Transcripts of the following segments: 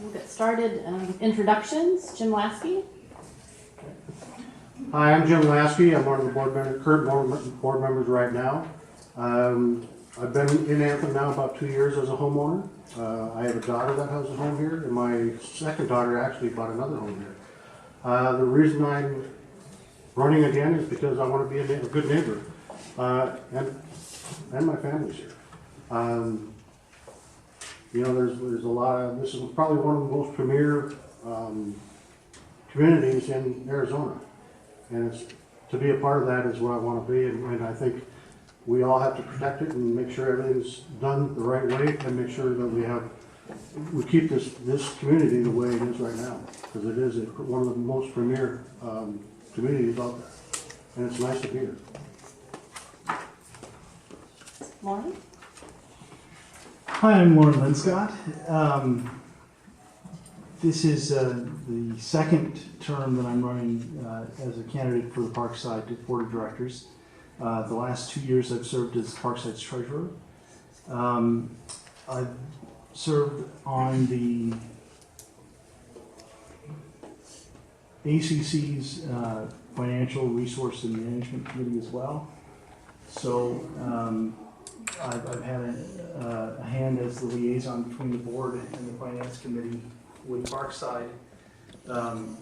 We'll get started with introductions. Jim Lasky. Hi, I'm Jim Lasky. I'm one of the current board members right now. I've been in Anthem now about 2 years as a homeowner. I have a daughter that has a home here, and my second daughter actually bought another home here. The reason I'm running again is because I want to be a good neighbor, and my family's here. There's a lot of, this is probably one of the most premier communities in Arizona. And to be a part of that is what I want to be, and I think we all have to protect it and make sure everything's done the right way, and make sure that we keep this community the way it is right now, because it is one of the most premier communities out there, and it's nice to be here. Lauren. Hi, I'm Lauren Linscott. This is the second term that I'm running as a candidate for the Parkside Board of Directors. The last 2 years I've served as Parkside's treasurer. I've served on the ACC's Financial Resource and Management Committee as well. So I've had a hand as the liaison between the board and the finance committee with Parkside,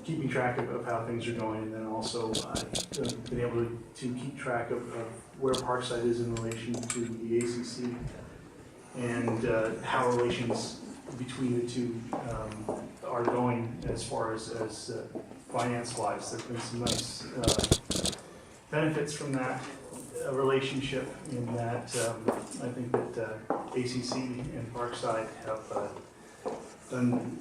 keeping track of how things are going, and then also I've been able to keep track of where Parkside is in relation to the ACC and how relations between the two are going as far as finance-wise. There have been some nice benefits from that relationship, in that I think that ACC and Parkside have done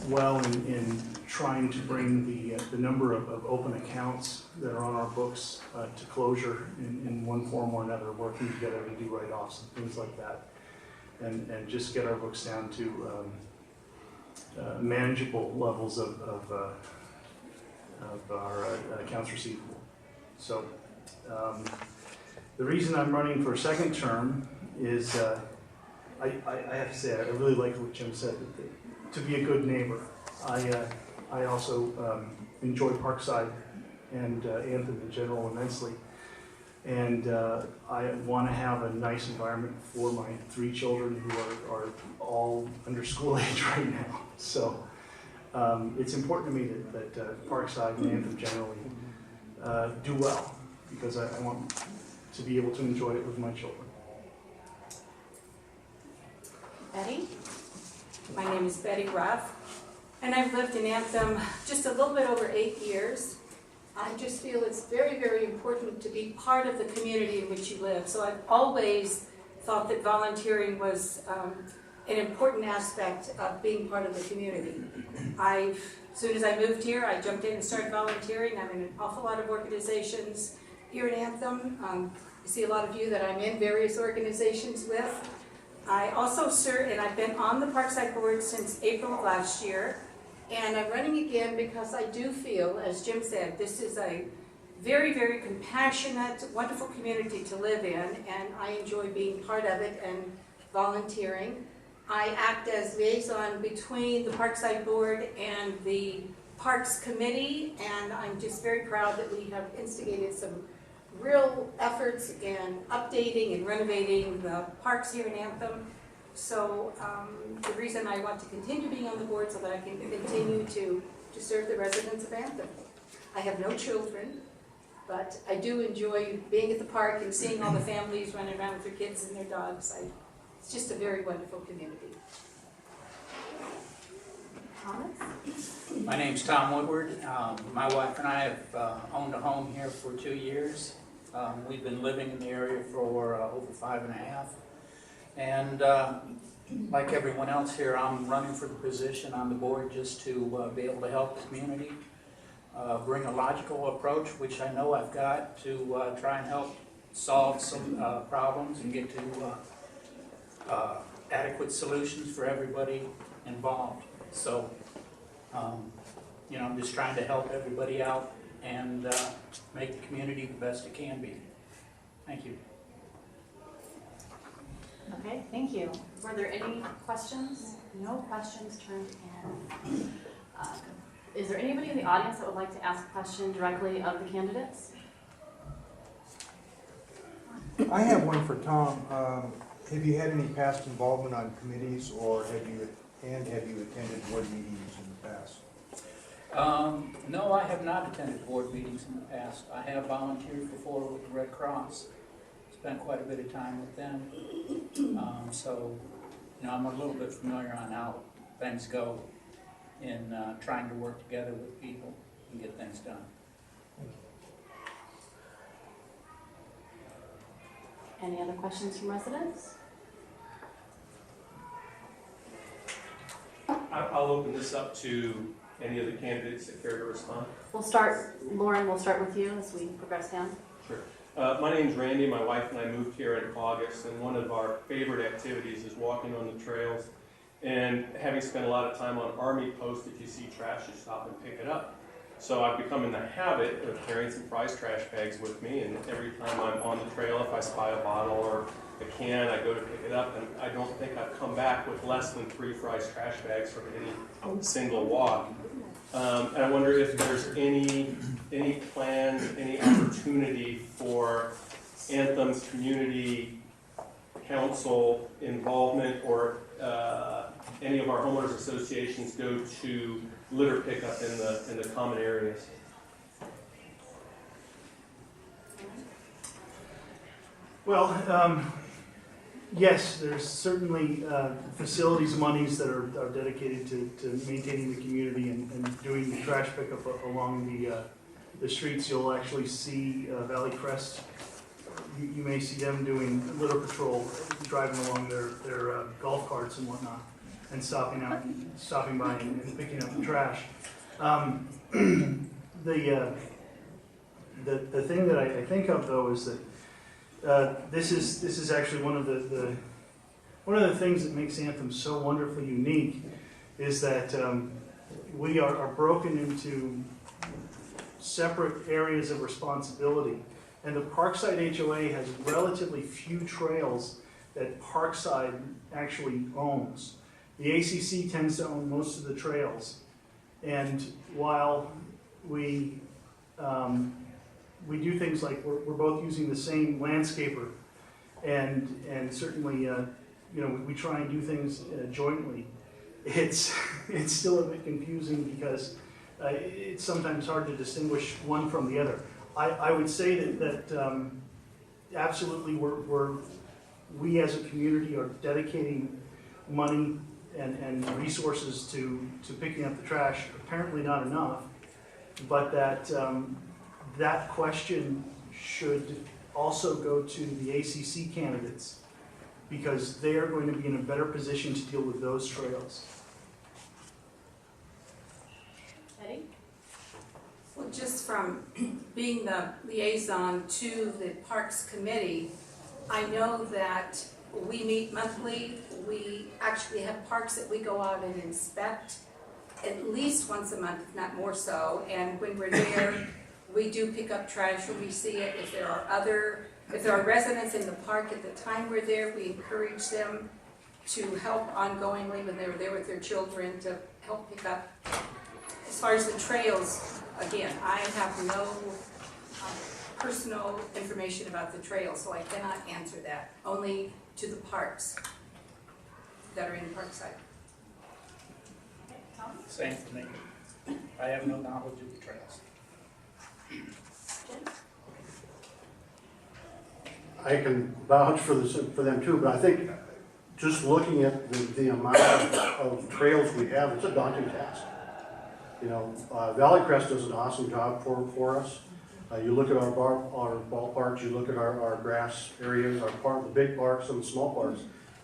well in trying to bring the number of open accounts that are on our books to closure in one form or another, working together to do write-offs and things like that, and just get our books down to manageable levels of our accounts receivable. So the reason I'm running for a second term is I have to say I really like what Jim said, to be a good neighbor. I also enjoy Parkside and Anthem in general immensely, and I want to have a nice environment for my 3 children who are all under school age right now. So it's important to me that Parkside and Anthem generally do well, because I want to be able to enjoy it with my children. Betty. My name is Betty Ruff, and I've lived in Anthem just a little bit over 8 years. I just feel it's very, very important to be part of the community in which you live. So I've always thought that volunteering was an important aspect of being part of the community. As soon as I moved here, I jumped in and started volunteering. I'm in an awful lot of organizations here in Anthem. I see a lot of you that I'm in various organizations with. I also serve, and I've been on the Parkside board since April of last year, and I'm running again because I do feel, as Jim said, this is a very, very compassionate, wonderful community to live in, and I enjoy being part of it and volunteering. I act as liaison between the Parkside board and the Parks Committee, and I'm just very proud that we have instigated some real efforts in updating and renovating the parks here in Anthem. So the reason I want to continue being on the board, so that I can continue to serve the residents of Anthem. I have no children, but I do enjoy being at the park and seeing all the families running around with their kids and their dogs. It's just a very wonderful community. Thomas. My name's Tom Woodward. My wife and I have owned a home here for 2 years. We've been living in the area for over 5.5. And like everyone else here, I'm running for the position on the board just to be able to help the community, bring a logical approach, which I know I've got, to try and help solve some problems and get to adequate solutions for everybody involved. So, I'm just trying to help everybody out and make the community the best it can be. Thank you. Okay, thank you. Were there any questions? No questions turned in. Is there anybody in the audience that would like to ask a question directly of the candidates? I have one for Tom. Have you had any past involvement on committees, or have you attended board meetings in the past? No, I have not attended board meetings in the past. I have volunteered before with the Red Cross. Spent quite a bit of time with them. So, I'm a little bit familiar on how things go in trying to work together with people and get things done. Any other questions from residents? I'll open this up to any of the candidates that care to respond. Lauren, we'll start with you as we progress down. Sure. My name's Randy. My wife and I moved here in August, and one of our favorite activities is walking on the trails. And having spent a lot of time on Army Post, if you see trash, you stop and pick it up. So I've become in the habit of carrying some prize trash bags with me, and every time I'm on the trail, if I spy a bottle or a can, I go to pick it up, and I don't think I've come back with less than 3 prize trash bags from any single walk. And I wonder if there's any plans, any opportunity for Anthem's community council involvement, or any of our homeowners associations go to litter pickup in the common areas. Well, yes, there's certainly facilities monies that are dedicated to maintaining the community and doing the trash pickup along the streets. You'll actually see Valley Crest. You may see them doing litter patrol, driving along their golf carts and whatnot, and stopping by and picking up the trash. The thing that I think of, though, is that this is actually one of the things that makes Anthem so wonderfully unique, is that we are broken into separate areas of responsibility. And the Parkside HOA has relatively few trails that Parkside actually owns. The ACC tends to own most of the trails. And while we do things like we're both using the same landscaper, and certainly we try and do things jointly, it's still a bit confusing because it's sometimes hard to distinguish one from the other. I would say that absolutely we as a community are dedicating money and resources to picking up the trash. Apparently not enough, but that question should also go to the ACC candidates, because they are going to be in a better position to deal with those trails. Eddie? Well, just from being the liaison to the Parks Committee, I know that we meet monthly. We actually have parks that we go out and inspect at least once a month, if not more so. And when we're there, we do pick up trash when we see it. If there are residents in the park at the time we're there, we encourage them to help ongoingly when they're there with their children to help pick up. As far as the trails, again, I have no personal information about the trails, so I cannot answer that. Only to the parks that are in Parkside. Same for me. I have no knowledge of the trails. I can vouch for them too, but I think just looking at the amount of trails we have, it's a daunting task. Valley Crest does an awesome job for us. You look at our ballparks, you look at our grass areas, the big parks and the small parks,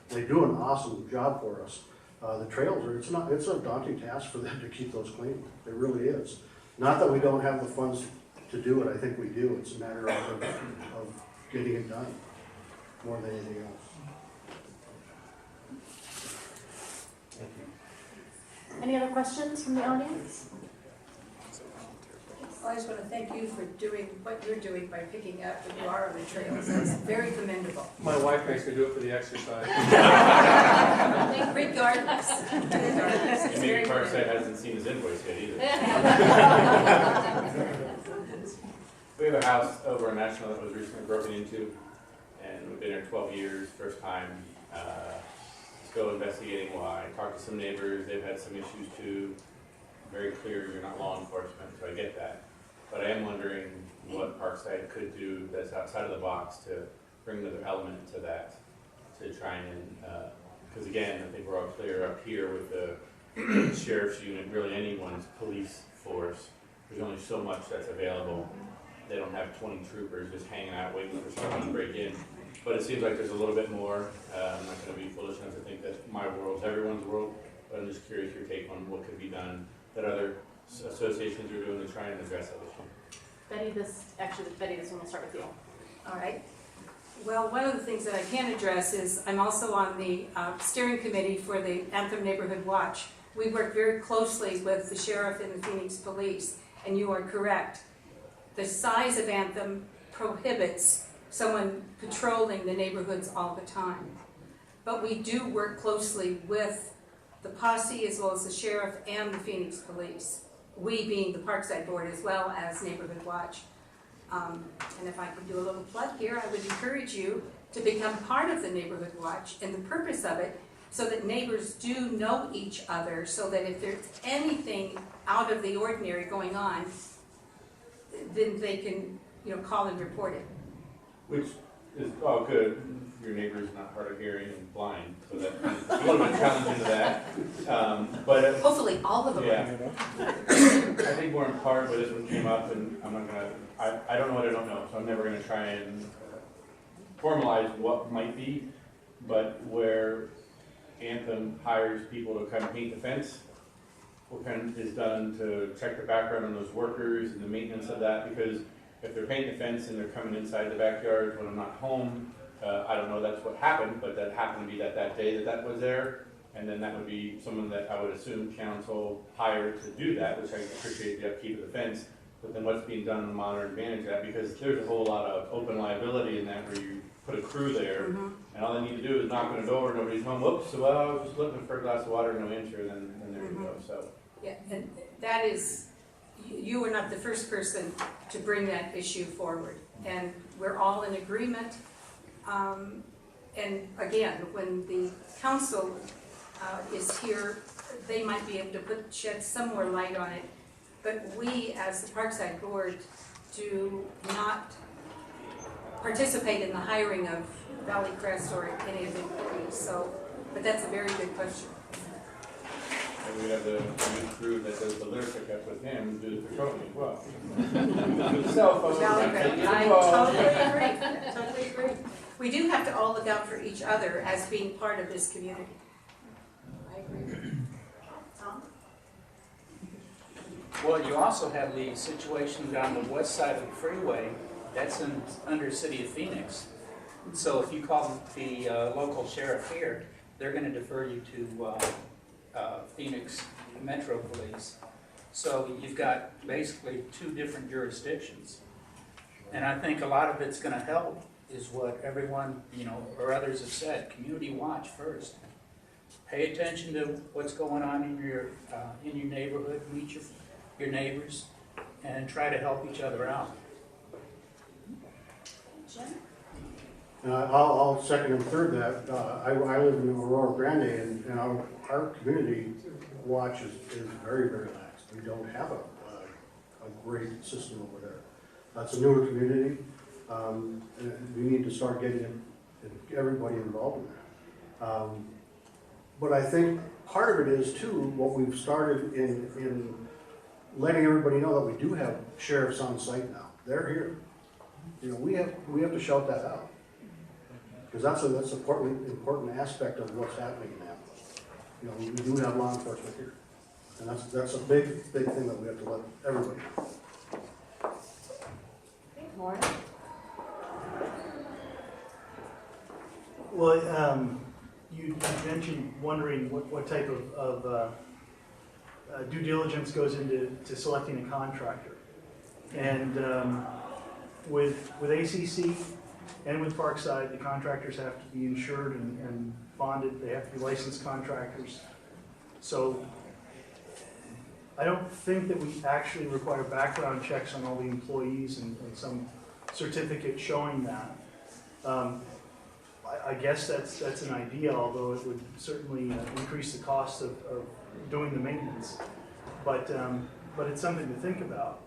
they do an awesome job for us. The trails it's a daunting task for them to keep those clean. It really is. Not that we don't have the funds to do it, I think we do. It's a matter of getting it done more than anything else. Any other questions from the audience? Well, I just want to thank you for doing what you're doing by picking up when you are on the trails. That's very commendable. My wife makes me do it for the exercise. Regardless. And maybe Parkside hasn't seen his invoice yet either. We have a house over in National that was recently broken into, and we've been there 12 years, first time. Still investigating why. Talked to some neighbors, they've had some issues too. Very clear you're not law enforcement, so I get that. But I am wondering what Parkside could do that's outside of the box to bring another element to that, to try and, because again, I think we're all clear up here with the sheriff's unit, really anyone's police force. There's only so much that's available. They don't have 20 troopers just hanging out waiting for someone to break in. But it seems like there's a little bit more. I'm not going to be foolish enough to think that my world's everyone's world, but I'm just curious your take on what could be done that other associations are doing to try and address that issue. Betty, this one will start with you. All right. Well, one of the things that I can address is I'm also on the steering committee for the Anthem Neighborhood Watch. We work very closely with the sheriff and the Phoenix Police, and you are correct. The size of Anthem prohibits someone patrolling the neighborhoods all the time. But we do work closely with the posse as well as the sheriff and the Phoenix Police. We being the Parkside Board as well as Neighborhood Watch. And if I could do a little plug here, I would encourage you to become part of the Neighborhood Watch, and the purpose of it so that neighbors do know each other, so that if there's anything out of the ordinary going on, then they can, call and report it. Which is, oh good, your neighbor's not hard of hearing and blind, so that's a little bit challenging to that. But Hopefully all of them. yeah, I think more in part where this one came up, and I'm not gonna, I don't know what I don't know, so I'm never gonna try and formalize what might be, but where Anthem hires people to come paint the fence, what kind is done to check the background on those workers and the maintenance of that, because if they're painting the fence and they're coming inside the backyard when I'm not home, I don't know that's what happened, but that happened to be that day that was there, and then that would be someone that I would assume council hired to do that, which I appreciate the upkeep of the fence, but then what's being done to monitor and manage that, because there's a whole lot of open liability in that where you put a crew there, and all they need to do is knock on a door, nobody's home, whoops, well, I was just looking for a glass of water, no answer, and then there you go, so. Yeah, and that is, you were not the first person to bring that issue forward, and we're all in agreement. And again, when the council is here, they might be able to shed some more light on it, but we, as the Parkside Board, do not participate in the hiring of Valley Crest or any of the employees, so, but that's a very good question. And we have the new crew that does the litter pickup with him, do the patrolling as well. Cell phone. Valley Crest, I totally agree. We do have to all look out for each other as being part of this community. I agree. Tom? Well, you also have the situation down the west side of the freeway, that's under City of Phoenix. So if you call the local sheriff here, they're going to defer you to Phoenix Metro Police. So you've got basically two different jurisdictions. And I think a lot of it's going to help is what everyone, or others have said, community watch first. Pay attention to what's going on in your neighborhood, meet your neighbors, and try to help each other out. Jim? I'll second and third that. I live in Aurora Grande, and our community watch is very, very lax. We don't have a great system over there. That's a newer community. And we need to start getting everybody involved in that. But I think part of it is too, what we've started in letting everybody know that we do have sheriffs on site now. They're here. We have to shout that out. Because that's an important aspect of what's happening now. We do have law enforcement here. And that's a big thing that we have to let everybody know. Lauren? Well, you mentioned wondering what type of due diligence goes into selecting a contractor. And with ACC and with Parkside, the contractors have to be insured and bonded. They have to be licensed contractors. So I don't think that we actually require background checks on all the employees and some certificate showing that. I guess that's an idea, although it would certainly increase the cost of doing the maintenance. But it's something to think about.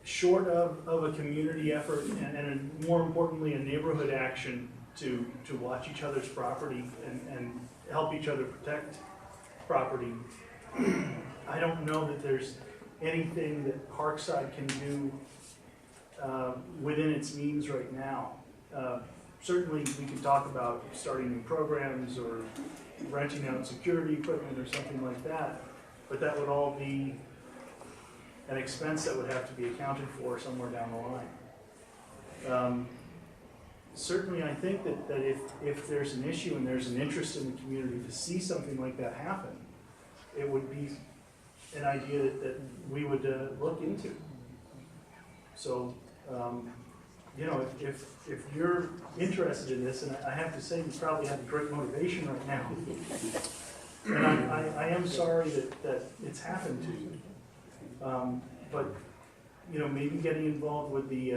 Short of a community effort and more importantly, a neighborhood action to watch each other's property and help each other protect property, I don't know that there's anything that Parkside can do within its means right now. Certainly we can talk about starting new programs or renting out security equipment or something like that, but that would all be an expense that would have to be accounted for somewhere down the line. Certainly I think that if there's an issue and there's an interest in the community to see something like that happen, it would be an idea that we would look into. So, you know, if you're interested in this, and I have to say you probably have a great motivation right now, and I am sorry that it's happened to you. But, you know, maybe getting involved with the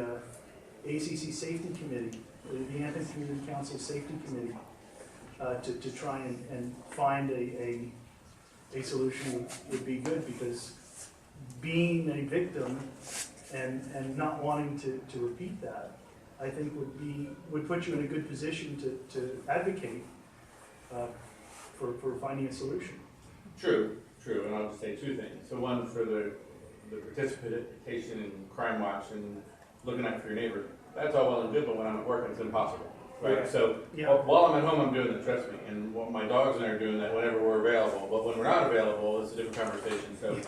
ACC Safety Committee, the Anthem Community Council Safety Committee, to try and find a solution would be good, because being a victim and not wanting to repeat that, I think would put you in a good position to advocate for finding a solution. True, and I'll just say two things. So one, for the participation in Crime Watch and looking out for your neighbor, that's all well and good, but when I'm at work, it's impossible, right? Right. So while I'm at home, I'm doing that, trust me, and my dogs and I are doing that whenever we're available, but when we're not available, it's a different conversation. So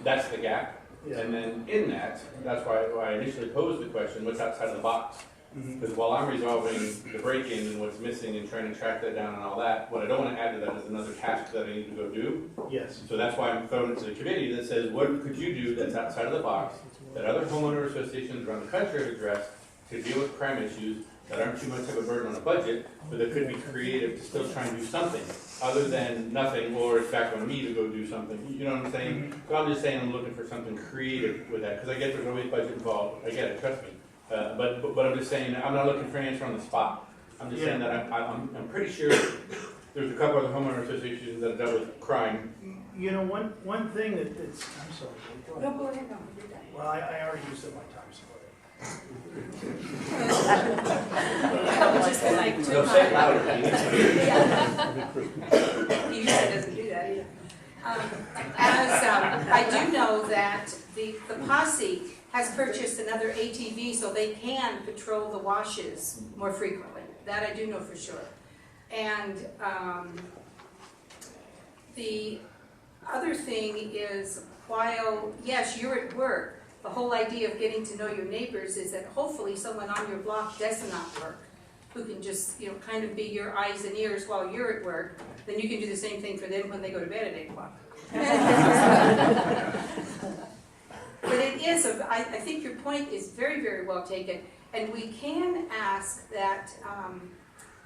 that's the gap. Yeah. And then in that's why I initially posed the question, what's outside of the box? Because while I'm resolving the break-in and what's missing and trying to track that down and all that, what I don't want to add to that is another task that I need to go do. Yes. So that's why I'm throwing it to the committee that says, what could you do that's outside of the box that other homeowner associations around the country have addressed to deal with crime issues that aren't too much of a burden on a budget, but that could be creative to still try and do something other than nothing, or it's back on me to go do something. You know what I'm saying? So I'm just saying I'm looking for something creative with that, because I get there's always budget involved. I get it, trust me. But I'm just saying I'm not looking for an answer on the spot. I'm just saying that I'm pretty sure there's a couple other homeowner associations that have dealt with crime. You know, one thing that's, I'm sorry. Go ahead. No, go ahead, no, you're done. Well, I already used up my time, so I was just like, So say it louder. He usually doesn't do that either. I do know that the posse has purchased another ATV so they can patrol the washes more frequently. That I do know for sure. And the other thing is, while, yes, you're at work, the whole idea of getting to know your neighbors is that hopefully someone on your block does not work, who can just, you know, kind of be your eyes and ears while you're at work. Then you can do the same thing for them when they go to bed at 8 o'clock. But it is, I think your point is very, very well taken. And we can ask that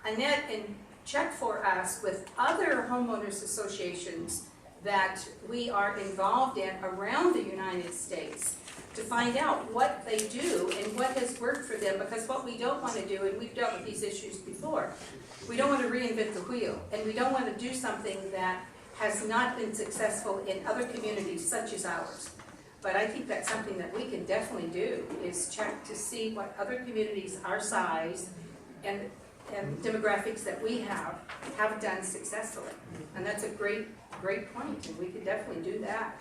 Annette and check for us with other homeowners associations that we are involved in around the United States to find out what they do and what has worked for them, because what we don't want to do, and we've dealt with these issues before, we don't want to reinvent the wheel, and we don't want to do something that has not been successful in other communities such as ours. But I think that's something that we can definitely do, is check to see what other communities our size and demographics that we have done successfully. And that's a great point, and we could definitely do that.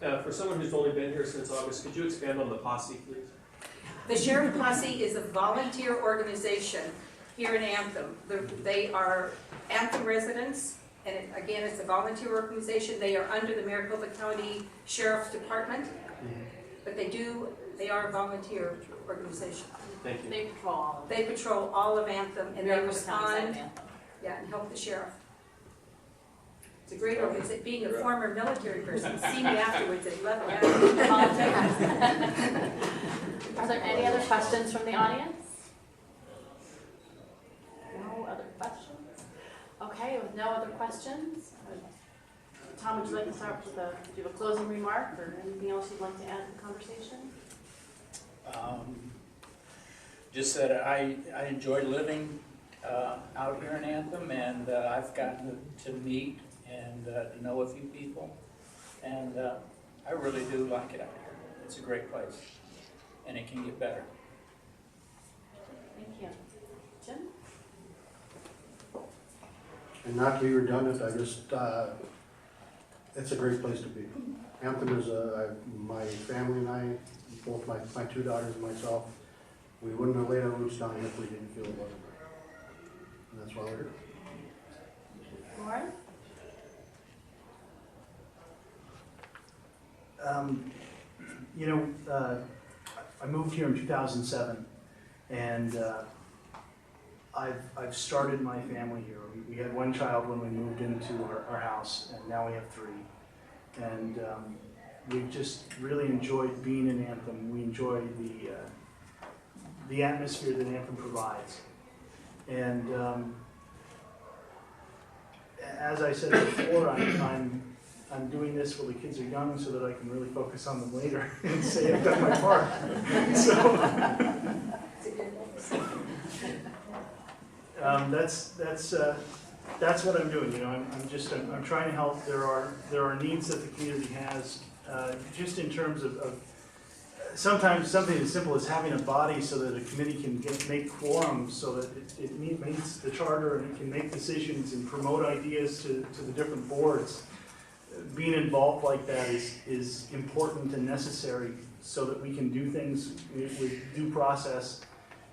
And for someone who's only been here since August, could you expand on the posse, please? The Sheriff Posse is a volunteer organization here in Anthem. They are Anthem residents, and again, it's a volunteer organization. They are under the Maricopa County Sheriff's Department, but they are a volunteer organization. Thank you. They patrol all of it. They patrol all of Anthem, and they Maricopa County side of respond, Anthem. and help the sheriff. It's a great organization. Being a former military person, see me afterwards at 11. Are there any other questions from the audience? No other questions? Okay, with no other questions, Tom, would you like to start with do you have a closing remark or anything else you'd like to add to the conversation? Just that I enjoy living out here in Anthem, and I've gotten to meet and to know a few people, and I really do like it out here. It's a great place, and it can get better. Thank you. Jim? And not to be redundant, I just, it's a great place to be. Anthem is, my family and I, both my two daughters and myself, we wouldn't have laid our roots down if we didn't feel about it. And that's why we're here. Lauren? I moved here in 2007, and I've started my family here. We had one child when we moved into our house, and now we have three. And we've just really enjoyed being in Anthem. We enjoy the atmosphere that Anthem provides. And as I said before, I'm doing this while the kids are young so that I can really focus on them later and say I've done my part. So that's what I'm doing. You know, I'm trying to help. There are needs that the community has, just in terms of sometimes something as simple as having a body so that a committee can make quorum so that it meets the charter and it can make decisions and promote ideas to the different boards. Being involved like that is important and necessary so that we can do things with due process,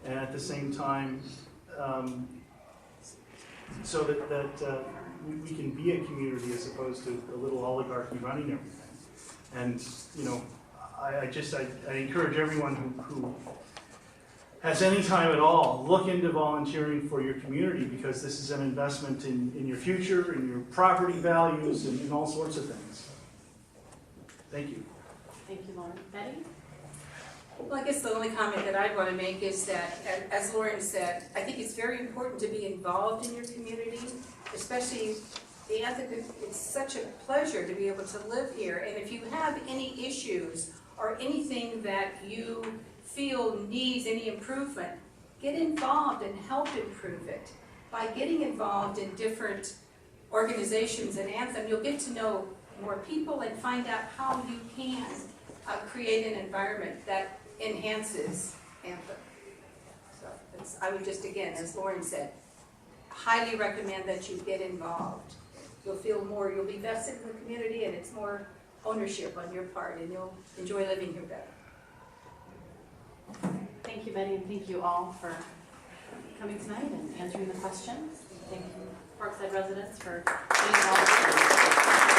and at the same time so that we can be a community as opposed to a little oligarchy running everything. And you know, I encourage everyone who has any time at all, look into volunteering for your community, because this is an investment in your future, in your property values, and in all sorts of things. Thank you. Thank you, Lauren. Betty? Well, I guess the only comment that I'd want to make is that, as Lauren said, I think it's very important to be involved in your community, especially the Anthem. It's such a pleasure to be able to live here, and if you have any issues or anything that you feel needs any improvement, get involved and help improve it. By getting involved in different organizations in Anthem, you'll get to know more people and find out how you can create an environment that enhances Anthem. So I would just, again, as Lauren said, highly recommend that you get involved. You'll feel more, you'll be vested in the community, and it's more ownership on your part, and you'll enjoy living here better. Thank you, Betty, and thank you all for coming tonight and answering the questions. Thank you, Parkside residents, for being involved.